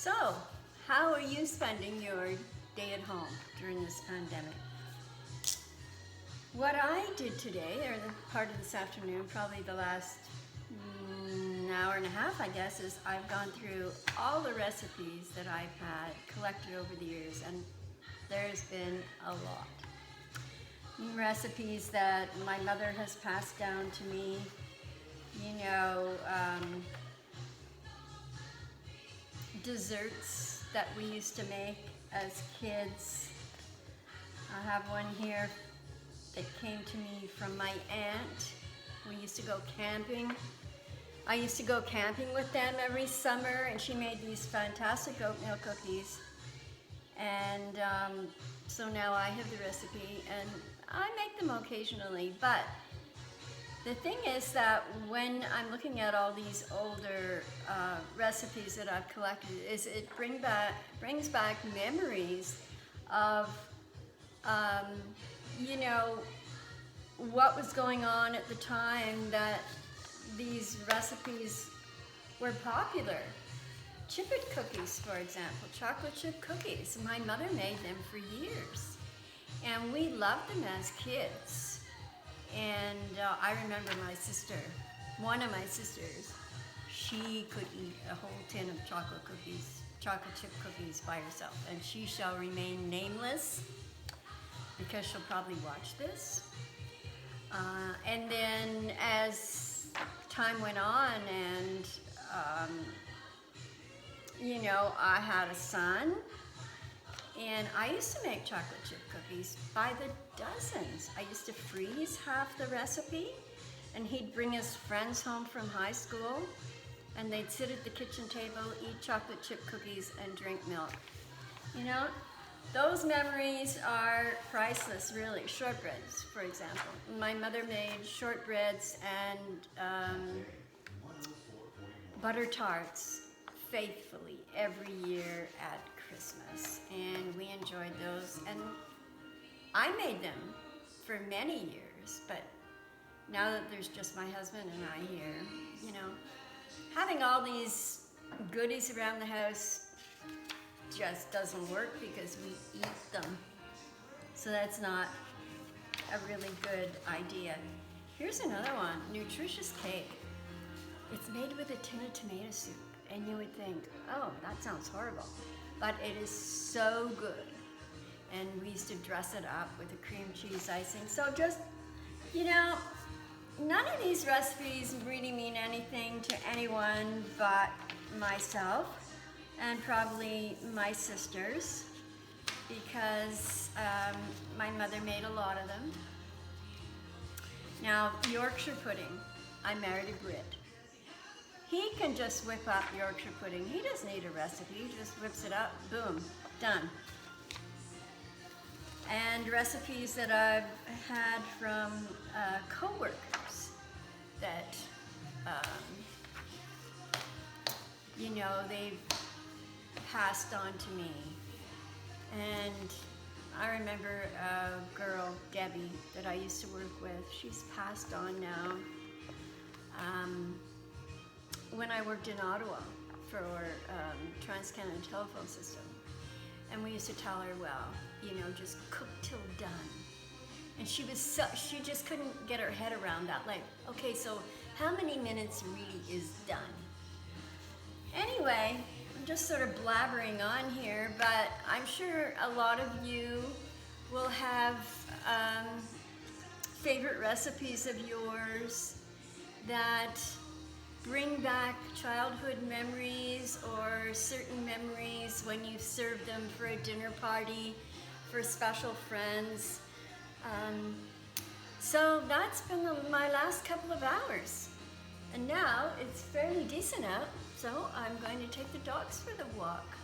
So, how are you spending your day at home during this pandemic? What I did today, or the part of this afternoon, probably the last hour and a half, I guess, is I've gone through all the recipes that I've had collected over the years, and there's been a lot. Recipes that my mother has passed down to me, desserts that we used to make as kids. I have one here that came to me from my aunt. We used to go camping. I used to go camping with them every summer, and she made these fantastic oatmeal cookies. And so now I have the recipe, and I make them occasionally. But the thing is that when I'm looking at all these older recipes that I've collected, is it brings back memories of what was going on at the time that these recipes were popular. Chippet cookies, for example, chocolate chip cookies. My mother made them for years, and we loved them as kids. And I remember my sister, one of my sisters, she could eat a whole tin of chocolate chip cookies by herself, and she shall remain nameless because she'll probably watch this. And then as time went on, and I had a son, and I used to make chocolate chip cookies by the dozens. I used to freeze half the recipe, and he'd bring his friends home from high school, and they'd sit at the kitchen table, eat chocolate chip cookies, and drink milk. Those memories are priceless, really. Shortbreads, for example. My mother made shortbreads and butter tarts faithfully every year at Christmas, and we enjoyed those. And I made them for many years, but now that there's just my husband and I here, having all these goodies around the house just doesn't work because we eat them. So that's not a really good idea. Here's another one, nutritious cake. It's made with a tin of tomato soup, and you would think, oh, that sounds horrible. But it is so good. And we used to dress it up with a cream cheese icing. So just, none of these recipes really mean anything to anyone but myself and probably my sisters, because my mother made a lot of them. Now, Yorkshire pudding, I married a Brit. He can just whip up Yorkshire pudding. He doesn't need a recipe, he just whips it up, boom, done. And recipes that I've had from co-workers that, they've passed on to me. And I remember a girl, Debbie, that I used to work with. She's passed on now. When I worked in Ottawa for Trans-Canada Telephone System, and we used to tell her, well, just cook till done. And she just couldn't get her head around that. Like, okay, so how many minutes really is done? Anyway, I'm just sort of blabbering on here, but I'm sure a lot of you will have favorite recipes of yours that bring back childhood memories, or certain memories when you served them for a dinner party for special friends. So that's been my last couple of hours. And now it's fairly decent out, so I'm going to take the dogs for the walk.